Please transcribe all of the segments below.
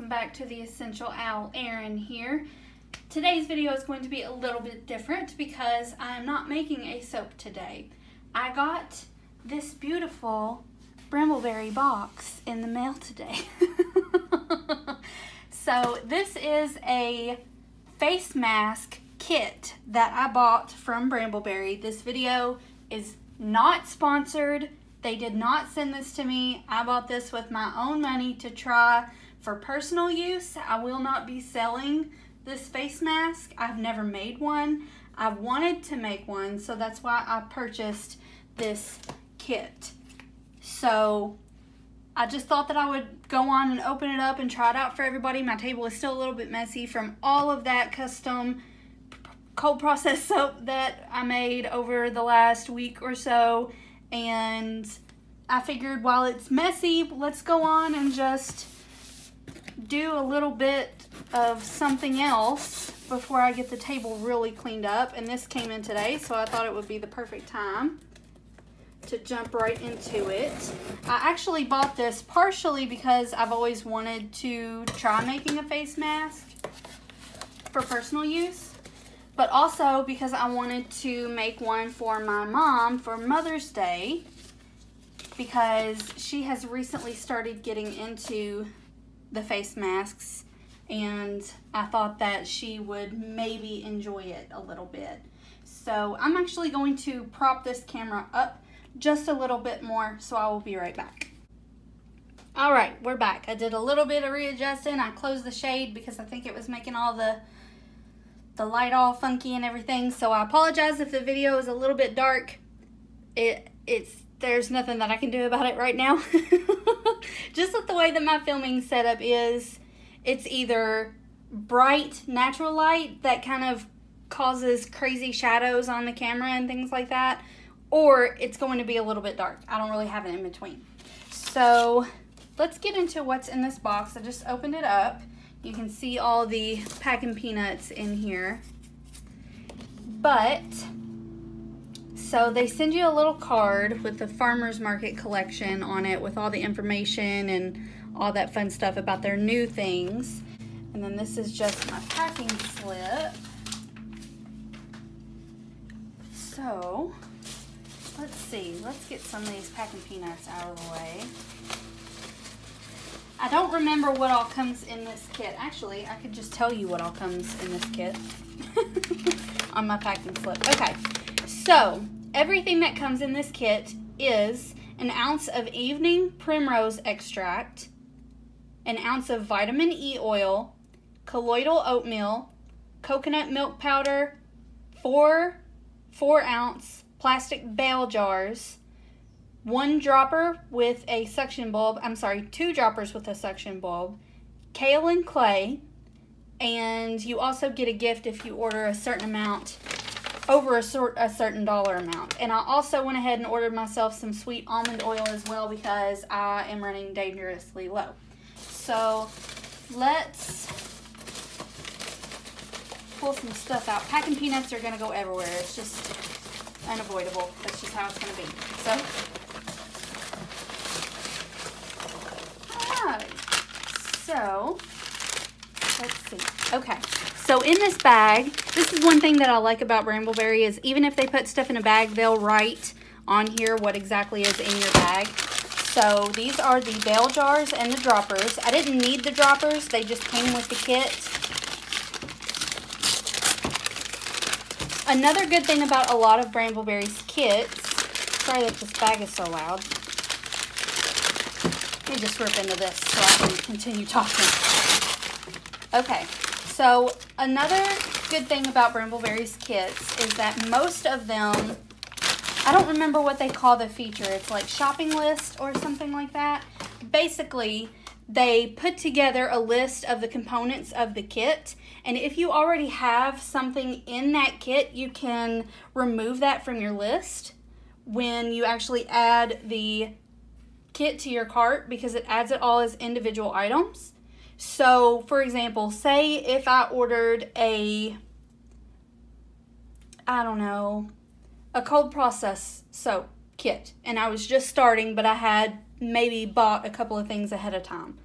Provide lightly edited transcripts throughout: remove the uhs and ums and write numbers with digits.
welcome back to the Essential Owl. Erin here. Today's video is going to be a little bit different because I am not making a soap today. I got this beautiful Brambleberry box in the mail today. So this is a face mask kit that I bought from Brambleberry. This video is not sponsored. They did not send this to me. I bought this with my own money to try for personal use. I will not be selling this face mask. I've never made one. I've wanted to make one, so that's why I purchased this kit. So I just thought that I would go on and open it up and try it out for everybody. My table is still a little bit messy from all of that custom cold process soap that I made over the last week or so. And I figured while it's messy, let's go on and just do a little bit of something else before I get the table really cleaned up. And this came in today, so I thought it would be the perfect time to jump right into it. I actually bought this partially because I've always wanted to try making a face mask for personal use, but also because I wanted to make one for my mom for Mother's Day, because she has recently started getting into the face masks and I thought that she would maybe enjoy it a little bit. So I'm actually going to prop this camera up just a little bit more, so I will be right back. All right, we're back. I did a little bit of readjusting. I closed the shade because I think it was making all the light all funky and everything, so I apologize if the video is a little bit dark. There's nothing that I can do about it right now. Just with the way that my filming setup is, it's either bright natural light that kind of causes crazy shadows on the camera and things like that, or it's going to be a little bit dark. I don't really have an in between. So let's get into what's in this box. I just opened it up. You can see all the packing peanuts in here. But, so they send you a little card with the farmer's market collection on it with all the information and all that fun stuff about their new things. And then this is just my packing slip. So, let's see. Let's get some of these packing peanuts out of the way. I don't remember what all comes in this kit. Actually, I could just tell you what all comes in this kit on my packing slip. Okay, so everything that comes in this kit is an ounce of evening primrose extract, an ounce of vitamin E oil, colloidal oatmeal, coconut milk powder, 4 4-ounce plastic bale jars, 1 dropper with a suction bulb, 2 droppers with a suction bulb, kale and clay, and you also get a gift if you order a certain amount, over a certain dollar amount. And I also went ahead and ordered myself some sweet almond oil as well because I am running dangerously low. So let's pull some stuff out. Packing peanuts are gonna go everywhere. It's just unavoidable. That's just how it's gonna be. So, so, let's see. Okay, so in this bag, this is one thing that I like about Brambleberry is even if they put stuff in a bag, they'll write on here what exactly is in your bag. So these are the bale jars and the droppers. I didn't need the droppers, they just came with the kit. Another good thing about a lot of Brambleberry's kits, sorry that this bag is so loud. Let me just rip into this so I can continue talking. Okay, so another good thing about Brambleberry's kits is that most of them, I don't remember what they call the feature. It's like shopping list or something like that. Basically, they put together a list of the components of the kit, and if you already have something in that kit, you can remove that from your list when you actually add the kit to your cart, because it adds it all as individual items. So for example, say if I ordered a cold process soap kit and I was just starting, but I had maybe bought a couple of things ahead of time.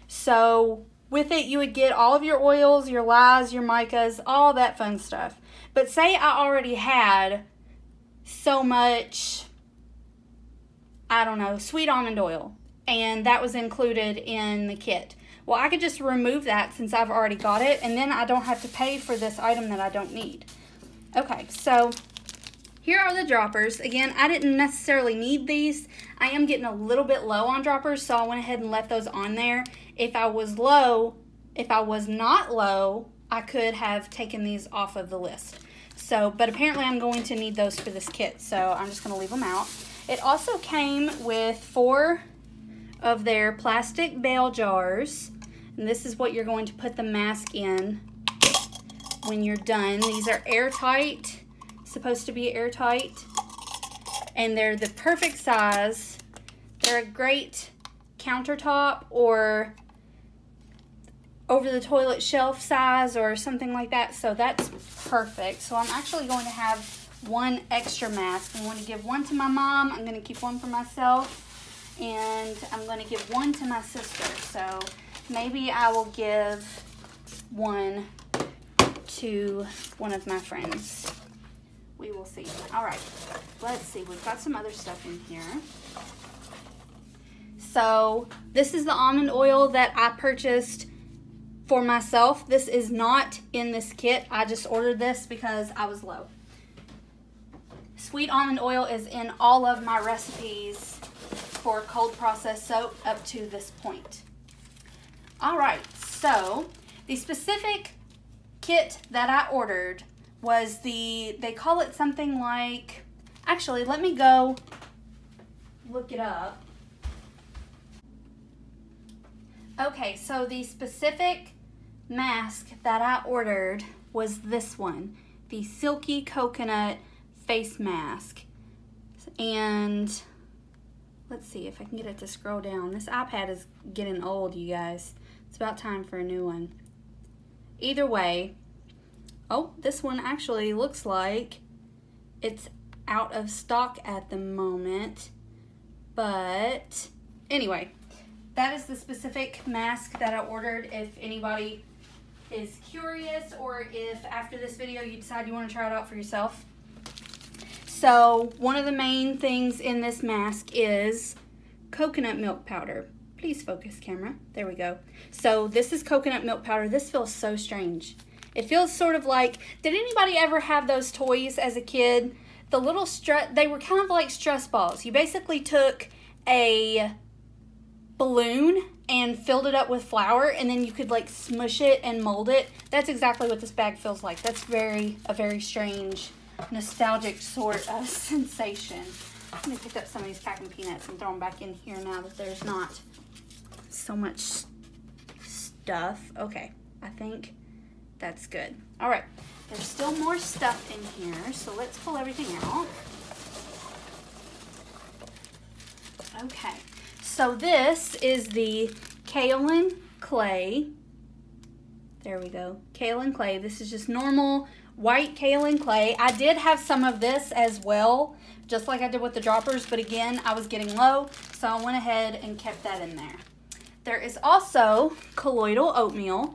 So with it, you would get all of your oils, your lyes, your micas, all that fun stuff. But say I already had so much, I don't know, sweet almond oil, and that was included in the kit. Well, I could just remove that since I've already got it, and then I don't have to pay for this item that I don't need. Okay, so here are the droppers. Again, I didn't necessarily need these. I am getting a little bit low on droppers, so I went ahead and left those on there. If I was not low, I could have taken these off of the list. So, but apparently I'm going to need those for this kit, so I'm just going to leave them out. It also came with 4 of their plastic bale jars, and this is what you're going to put the mask in when you're done. These are airtight, supposed to be airtight, and they're the perfect size. They're a great countertop or over the toilet shelf size or something like that, so that's perfect. So I'm actually going to have 1 extra mask. I'm going to give 1 to my mom, I'm going to keep 1 for myself, and I'm going to give 1 to my sister. So maybe I will give 1 to one of my friends. We will see. All right, let's see. We've got some other stuff in here. So this is the almond oil that I purchased for myself. This is not in this kit. I just ordered this because I was low. Sweet almond oil is in all of my recipes for cold processed soap up to this point. All right, so the specific kit that I ordered was they call it something like, actually, let me go look it up. Okay, so the specific mask that I ordered was this one, the Silky Coconut Face Mask. And let's see if I can get it to scroll down. This iPad is getting old, you guys. It's about time for a new one. Either way, oh, this one actually looks like it's out of stock at the moment. But anyway, that is the specific mask that I ordered. If anybody is curious, or if after this video you decide you want to try it out for yourself. So one of the main things in this mask is coconut milk powder. Please focus, camera. There we go. So this is coconut milk powder. This feels so strange. It feels sort of like, did anybody ever have those toys as a kid? The little they were kind of like stress balls. You basically took a balloon and filled it up with flour, and then you could like smush it and mold it. That's exactly what this bag feels like. That's a very strange, nostalgic sort of sensation. I'm gonna pick up some of these packing peanuts and throw them back in here now that there's not so much stuff. Okay, I think that's good. All right, there's still more stuff in here, so let's pull everything out. Okay. So this is the kaolin clay. There we go, kaolin clay. This is just normal white kaolin clay. I did have some of this as well, just like I did with the droppers, but again, I was getting low, so I went ahead and kept that in there. There is also colloidal oatmeal.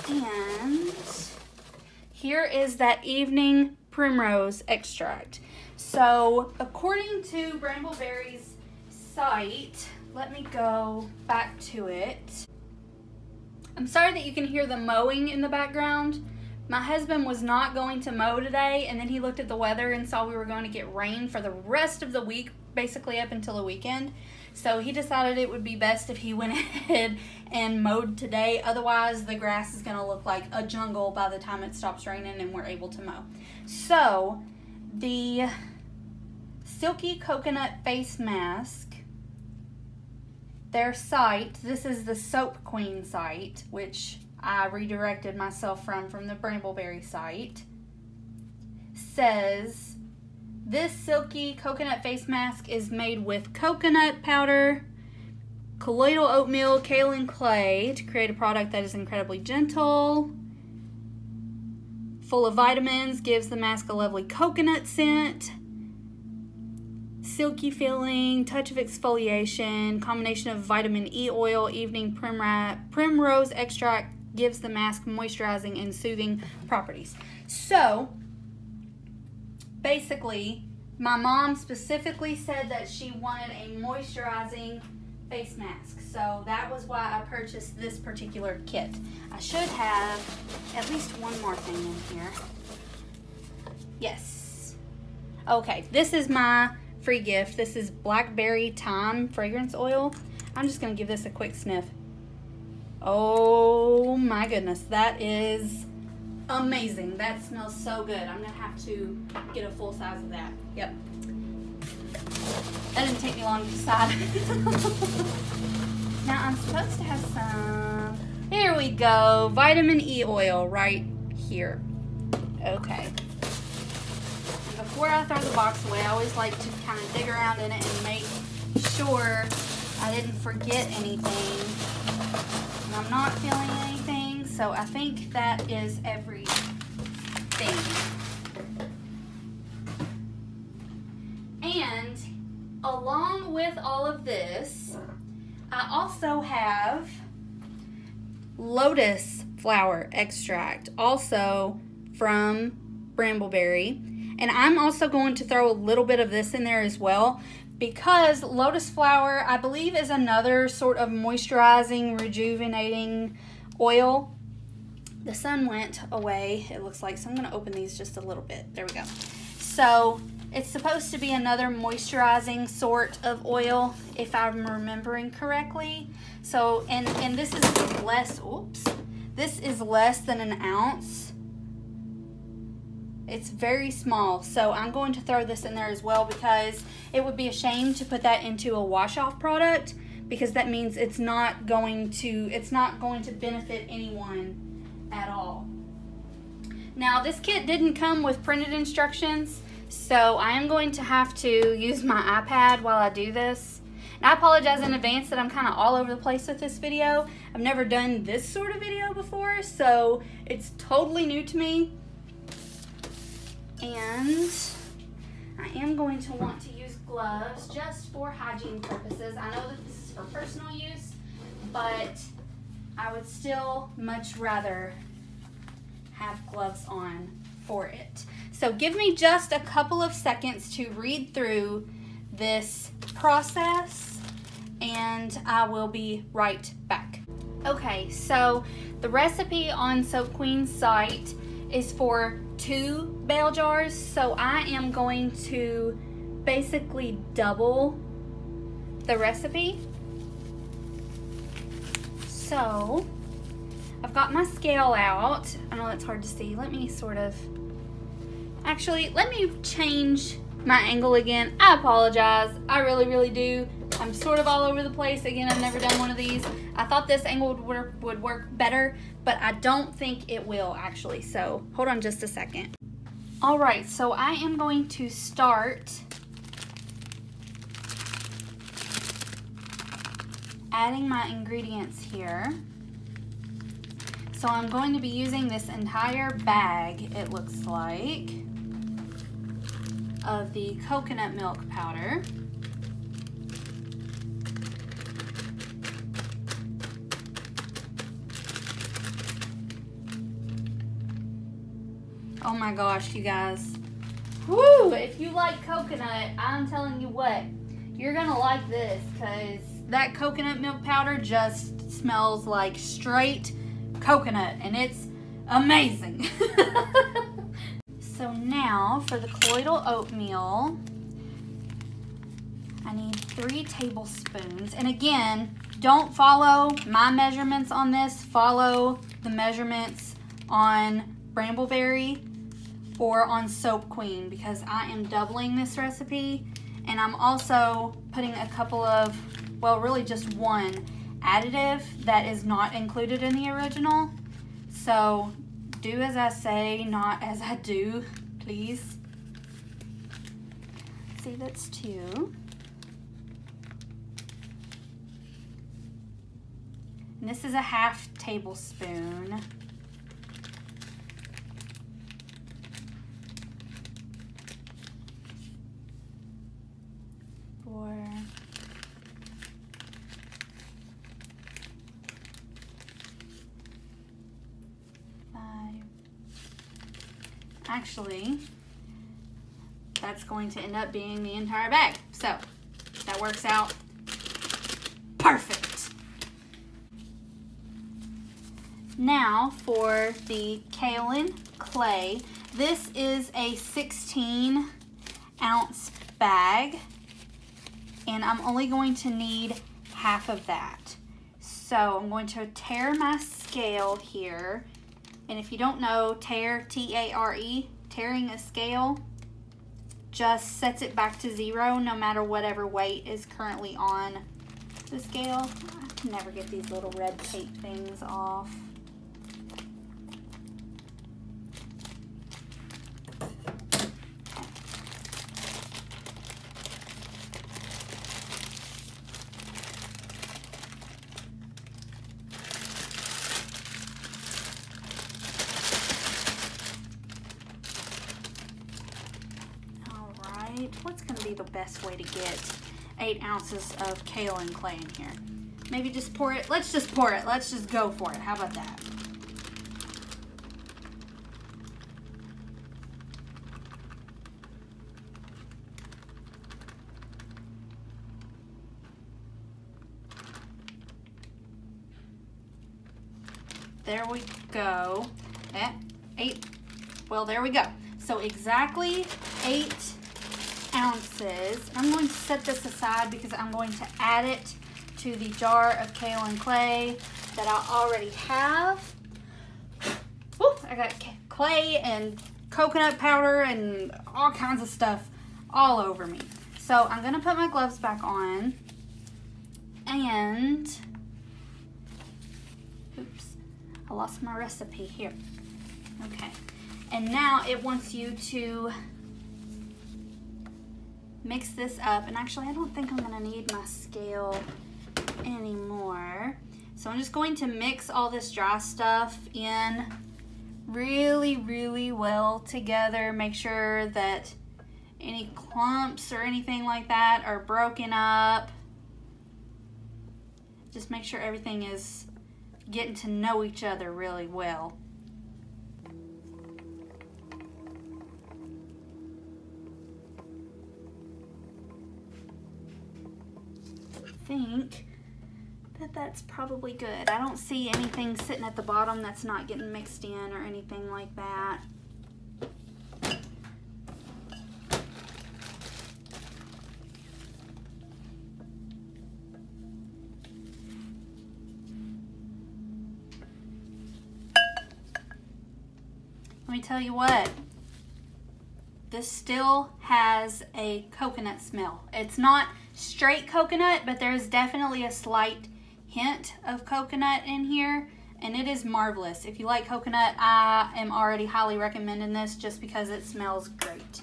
And here is that evening primrose extract. So, according to Brambleberry's site, let me go back to it. I'm sorry that you can hear the mowing in the background. My husband was not going to mow today, and then he looked at the weather and saw we were going to get rain for the rest of the week, basically up until the weekend. So he decided it would be best if he went ahead and mowed today. Otherwise, the grass is going to look like a jungle by the time it stops raining and we're able to mow. So, the Silky Coconut Face Mask, their site, this is the Soap Queen site, which I redirected myself from the Brambleberry site, says this Silky Coconut Face Mask is made with coconut powder, colloidal oatmeal, kaolin clay to create a product that is incredibly gentle, full of vitamins, gives the mask a lovely coconut scent, silky feeling, touch of exfoliation, combination of vitamin E oil, evening primrose extract gives the mask moisturizing and soothing properties. So, basically, my mom specifically said that she wanted a moisturizing face mask. So that was why I purchased this particular kit. I should have at least one more thing in here. Yes. Okay, this is my free gift. This is Blackberry Thyme Fragrance Oil. I'm just going to give this a quick sniff. Oh my goodness, that is amazing. That smells so good. I'm going to have to get a full size of that. Yep. That didn't take me long to decide. Now I'm supposed to have some, here we go, vitamin E oil right here. Okay. And before I throw the box away, I always like to kind of dig around in it and make sure I didn't forget anything. And I'm not feeling anything, so I think that is everything. And along with all of this, I also have lotus flower extract, also from Brambleberry. And I'm also going to throw a little bit of this in there as well, because lotus flower, I believe, is another sort of moisturizing, rejuvenating oil. The sun went away, it looks like, so I'm going to open these just a little bit. There we go. So it's supposed to be another moisturizing sort of oil, if I'm remembering correctly. So, and this is less, oops, this is less than an ounce. It's very small, so I'm going to throw this in there as well, because it would be a shame to put that into a wash-off product, because that means it's not going to benefit anyone at all. Now, this kit didn't come with printed instructions, so I am going to have to use my iPad while I do this. And I apologize in advance that I'm kind of all over the place with this video. I've never done this sort of video before, so it's totally new to me. And I am going to want to use gloves just for hygiene purposes. I know that this is for personal use, but I would still much rather have gloves on for it. So give me just a couple of seconds to read through this process, and I will be right back. Okay, so the recipe on Soap Queen's site is for 2 bale jars, so I am going to basically double the recipe. So I've got my scale out. I know that's hard to see. Let me actually, let me change my angle again. I apologize. I really do. I'm sort of all over the place. Again, I've never done one of these. I thought this angle would work better, but I don't think it will actually. So hold on just a second. All right, so I am going to start adding my ingredients here. So I'm going to be using this entire bag, it looks like, of the coconut milk powder. Oh my gosh, you guys. Woo! If you like coconut, I'm telling you what, you're gonna like this, because that coconut milk powder just smells like straight coconut, and it's amazing. So now for the colloidal oatmeal, I need 3 tablespoons. And again, don't follow my measurements on this. Follow the measurements on Brambleberry or on Soap Queen, because I am doubling this recipe, and I'm also putting a couple of, well, really just one additive that is not included in the original. So do as I say, not as I do, please. See, that's 2. And this is a ½ tablespoon. Actually, that's going to end up being the entire bag. So that works out perfect. Now for the kaolin clay. This is a 16-ounce bag, and I'm only going to need half of that. So I'm going to tare my scale here. And if you don't know, tare, T-A-R-E, tearing a scale just sets it back to 0 no matter whatever weight is currently on the scale. I can never get these little red tape things off. What's going to be the best way to get 8 ounces of kaolin clay in here? Maybe just pour it. Let's just pour it. Let's just go for it. How about that? There we go. 8. Well, there we go. So exactly 8 ounces. I'm going to set this aside because I'm going to add it to the jar of kaolin clay that I already have. Ooh, I got clay and coconut powder and all kinds of stuff all over me. So I'm going to put my gloves back on, and oops, I lost my recipe here. Okay, and now it wants you to mix this up, and actually I don't think I'm gonna need my scale anymore. So I'm just going to mix all this dry stuff in really well together. Make sure that any clumps or anything like that are broken up. Just make sure everything is getting to know each other really well. Think that that's probably good. I don't see anything sitting at the bottom that's not getting mixed in or anything like that. Let me tell you what, this still has a coconut smell. It's not straight coconut, but there's definitely a slight hint of coconut in here, and it is marvelous. If you like coconut, I am already highly recommending this just because it smells great.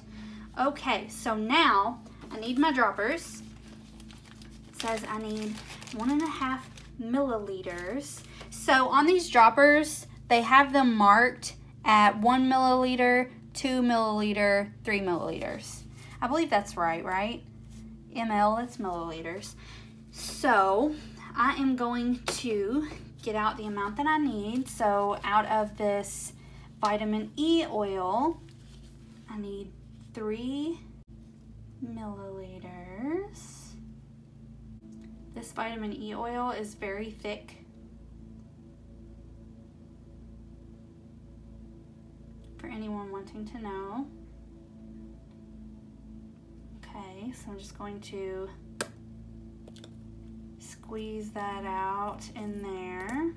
Okay, so now I need my droppers. It says I need 1.5 milliliters. So on these droppers, they have them marked at 1 milliliter, 2 milliliter, 3 milliliters. I believe that's right? ML, that's milliliters. So I am going to get out the amount that I need. So out of this vitamin E oil, I need 3 milliliters. This vitamin E oil is very thick. For anyone wanting to know. Okay, so I'm just going to squeeze that out in there.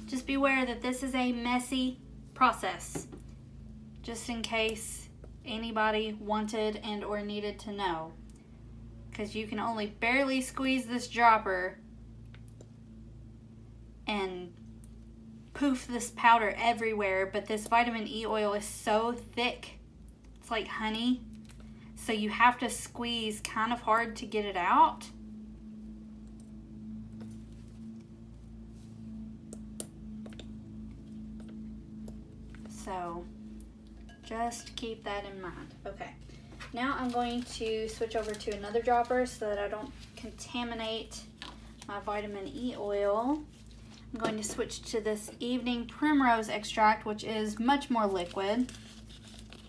Just beware that this is a messy process, just in case anybody wanted and or needed to know, because you can only barely squeeze this dropper and poof this powder everywhere, but this vitamin E oil is so thick, it's like honey, so you have to squeeze kind of hard to get it out. So Just keep that in mind. Okay, now I'm going to switch over to another dropper so that I don't contaminate my vitamin E oil. I'm going to switch to this evening primrose extract, which is much more liquid.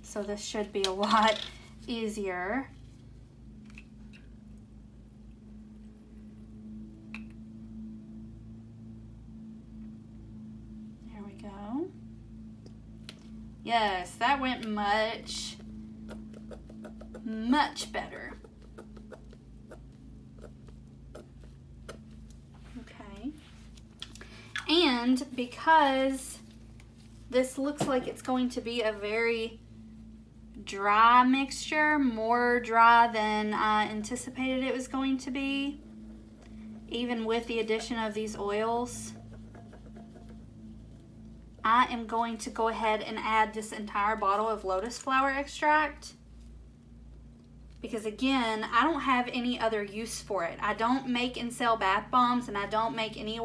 So this should be a lot easier. There we go. Yes, that went much better. Okay. And because this looks like it's going to be a very dry mixture, more dry than I anticipated it was going to be, even with the addition of these oils, I am going to go ahead and add this entire bottle of lotus flower extract, because again, I don't have any other use for it. I don't make and sell bath bombs, and I don't make any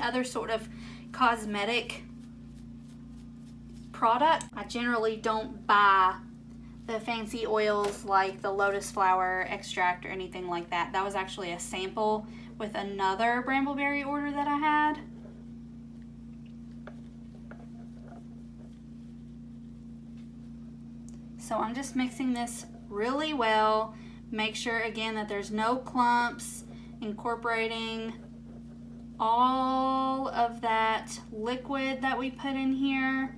other sort of cosmetic product. I generally don't buy the fancy oils like the lotus flower extract or anything like that. That was actually a sample with another Brambleberry order that I had. So I'm just mixing this really well. Make sure again that there's no clumps, incorporating all of that liquid that we put in here.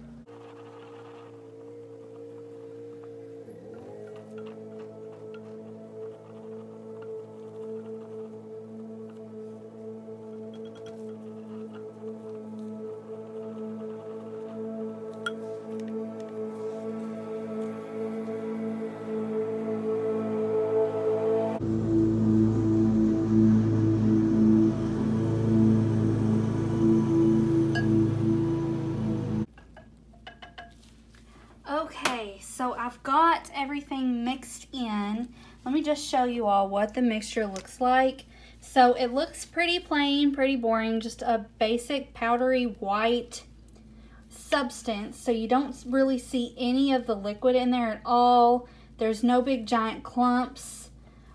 Okay, so I've got everything mixed in. Let me just show you all what the mixture looks like. So it looks pretty plain, pretty boring, just a basic powdery white substance. So you don't really see any of the liquid in there at all. There's no big giant clumps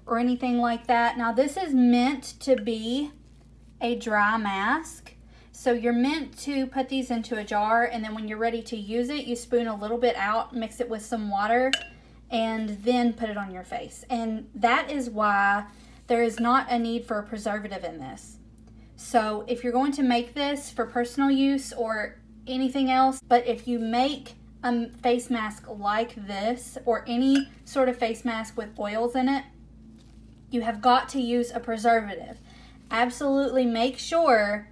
or anything like that. Now this is meant to be a dry mask. So you're meant to put these into a jar, and then when you're ready to use it, you spoon a little bit out, mix it with some water, and then put it on your face. And that is why there is not a need for a preservative in this. So if you're going to make this for personal use or anything else, but if you make a face mask like this or any sort of face mask with oils in it, you have got to use a preservative. Absolutely make sure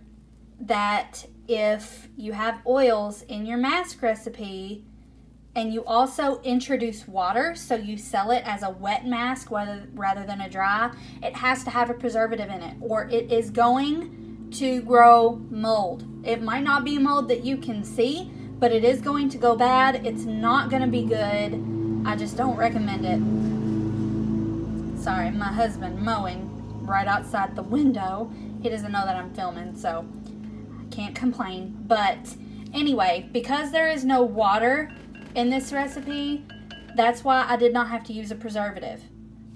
that if you have oils in your mask recipe and you also introduce water, so you sell it as a wet mask rather than a dry, it has to have a preservative in it or it is going to grow mold. It might not be mold that you can see, but it is going to go bad. It's not going to be good. I just don't recommend it. Sorry, my husband mowing right outside the window. He doesn't know that I'm filming, so can't complain. But anyway, because there is no water in this recipe, that's why I did not have to use a preservative.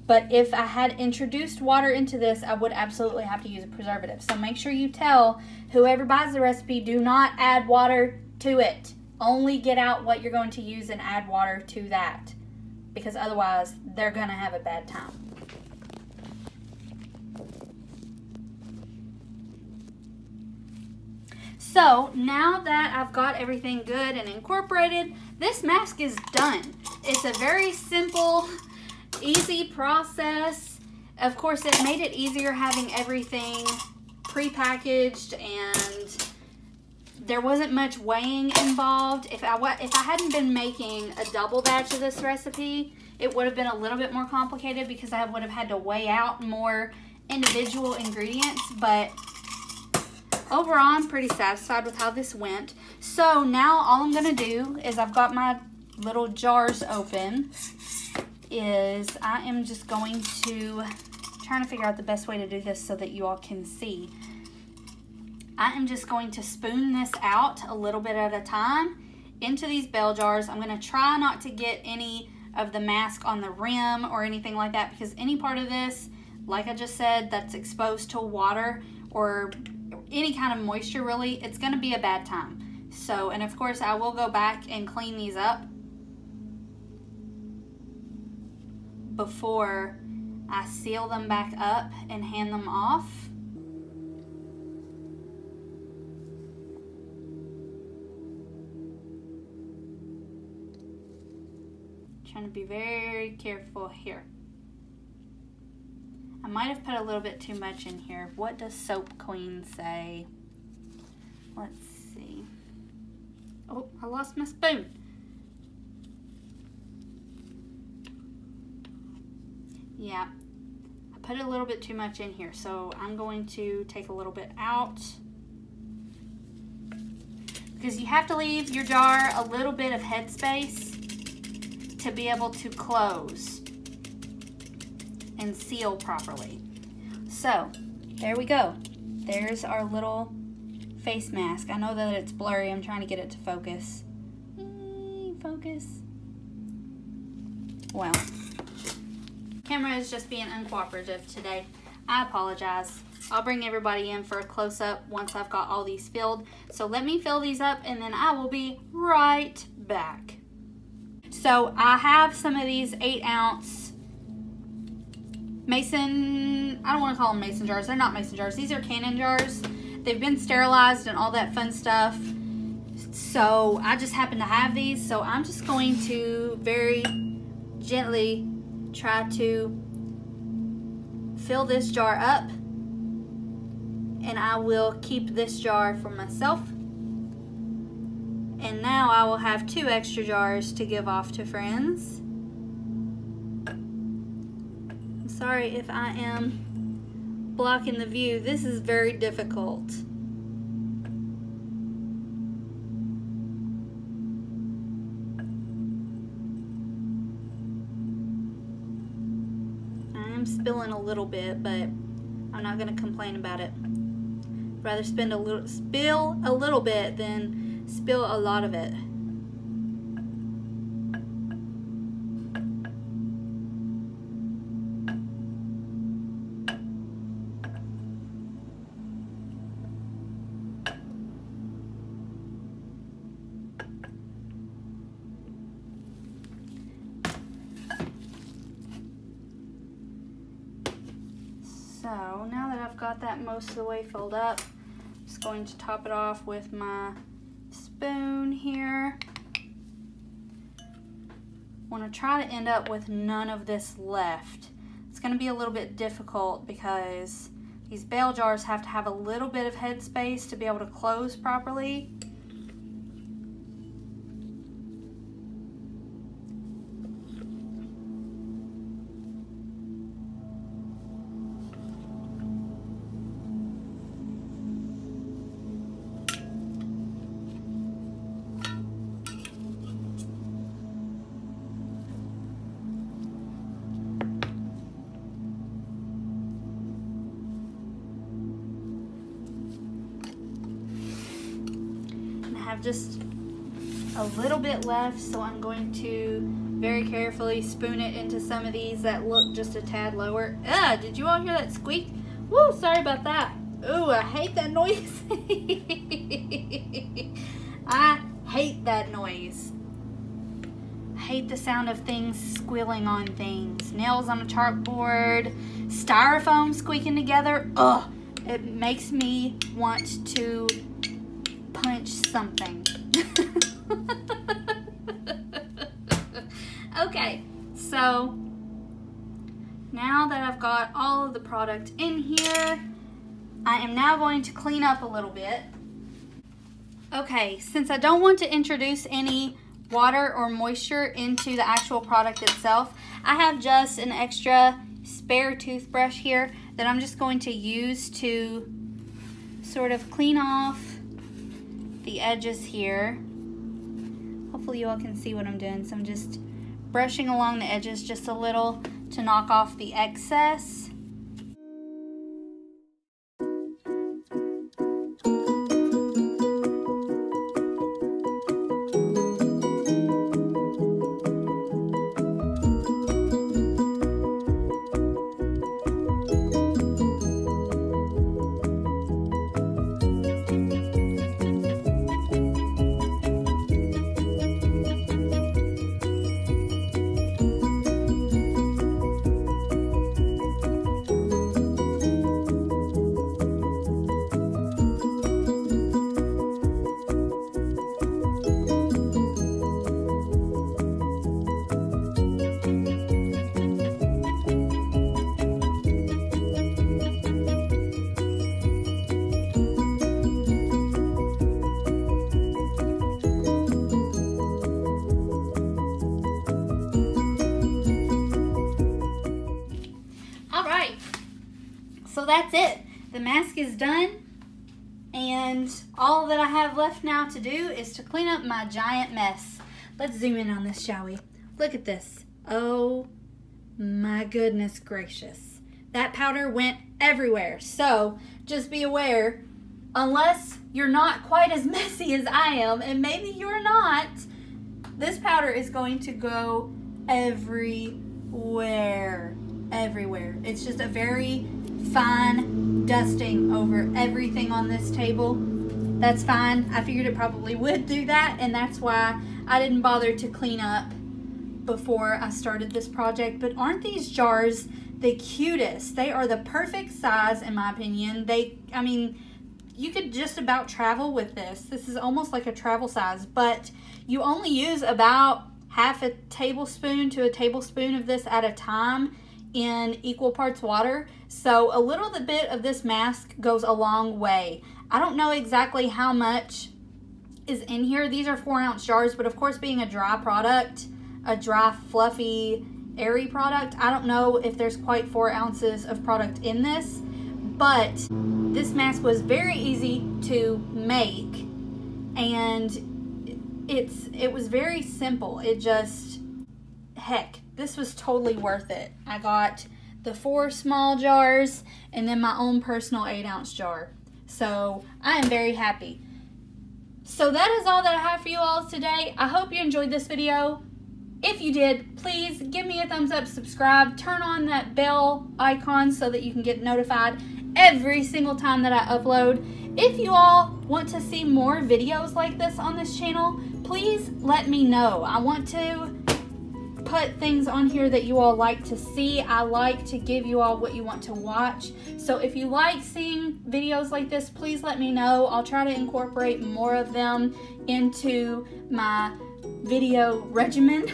But if I had introduced water into this, I would absolutely have to use a preservative. So make sure you tell whoever buys the recipe, do not add water to it. Only get out what you're going to use and add water to that, because otherwise they're gonna have a bad time. So now that I've got everything good and incorporated, this mask is done. It's a very simple, easy process. Of course, it made it easier having everything pre-packaged, and there wasn't much weighing involved. If I hadn't been making a double batch of this recipe, it would have been a little bit more complicated because I would have had to weigh out more individual ingredients, but overall, I'm pretty satisfied with how this went. So now all I'm gonna do is, I've got my little jars open, is I am just going to, trying to figure out the best way to do this so that you all can see. I am just going to spoon this out a little bit at a time into these bell jars. I'm going to try not to get any of the mask on the rim or anything like that, because any part of this, like I just said, that's exposed to water or any kind of moisture really, it's going to be a bad time. So, and of course I will go back and clean these up before I seal them back up and hand them off. Trying to be very careful here. I might have put a little bit too much in here. What does Soap Queen say? Let's see. Oh, I lost my spoon. Yeah, I put a little bit too much in here, so I'm going to take a little bit out, because you have to leave your jar a little bit of headspace to be able to close and seal properly. So there we go. There's our little face mask. I know that it's blurry. I'm trying to get it to focus. Focus. Well, camera is just being uncooperative today. I apologize. I'll bring everybody in for a close-up once I've got all these filled. So let me fill these up and then I will be right back. So I have some of these 8-ounce mason, I don't want to call them mason jars. They're not mason jars. These are cannon jars. They've been sterilized and all that fun stuff. So I just happen to have these. So I'm just going to very gently try to fill this jar up. And I will keep this jar for myself. And now I will have 2 extra jars to give off to friends. I'm sorry if I am blocking the view. This is very difficult. I am spilling a little bit, but I'm not going to complain about it. I'd rather spill a little bit than spill a lot of it. So now that I've got that most of the way filled up, I'm just going to top it off with my spoon here. Want to try to end up with none of this left. It's going to be a little bit difficult because these bell jars have to have a little bit of headspace to be able to close properly. Have just a little bit left, so I'm going to very carefully spoon it into some of these that look just a tad lower. Did you all hear that squeak? Woo, sorry about that. Ooh, I hate that noise. I hate that noise. I hate the sound of things squealing on things. Nails on a chalkboard, styrofoam squeaking together. Ugh, it makes me want to punch something. Okay, so now that I've got all of the product in here, I am now going to clean up a little bit. Okay, since I don't want to introduce any water or moisture into the actual product itself, I have just an extra spare toothbrush here that I'm just going to use to sort of clean off the edges here. Hopefully you all can see what I'm doing. So I'm just brushing along the edges just a little to knock off the excess. So that's it. The mask is done. And all that I have left now to do is to clean up my giant mess. Let's zoom in on this, shall we? Look at this. Oh my goodness gracious. That powder went everywhere. So just be aware, unless you're not quite as messy as I am, and maybe you're not, this powder is going to go everywhere. Everywhere. It's just a very fine dusting over everything on this table. That's fine. I figured it probably would do that, and that's why I didn't bother to clean up before I started this project. But aren't these jars the cutest? They are the perfect size in my opinion. I mean, you could just about travel with this. This is almost like a travel size, but you only use about half a tablespoon to a tablespoon of this at a time in equal parts water. So a little bit of this mask goes a long way. I don't know exactly how much is in here. These are 4-ounce jars, but of course being a dry product, a dry, fluffy, airy product, I don't know if there's quite 4 ounces of product in this, but this mask was very easy to make, and it was very simple. It just, heck, this was totally worth it. I got the 4 small jars and then my own personal 8-ounce jar. So I am very happy. So that is all that I have for you all today. I hope you enjoyed this video. If you did, please give me a thumbs up, subscribe, turn on that bell icon so that you can get notified every single time that I upload. If you all want to see more videos like this on this channel, please let me know. I want to put things on here that you all like to see. I like to give you all what you want to watch. So if you like seeing videos like this, please let me know. I'll try to incorporate more of them into my video regimen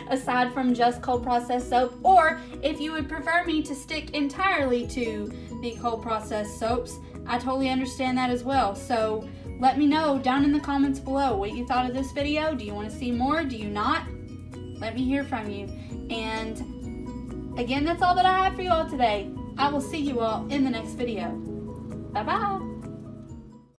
aside from just cold processed soap, or if you would prefer me to stick entirely to the cold processed soaps, I totally understand that as well. So let me know down in the comments below what you thought of this video. Do you want to see more? Do you not? Let me hear from you. And again, that's all that I have for you all today. I will see you all in the next video. Bye bye.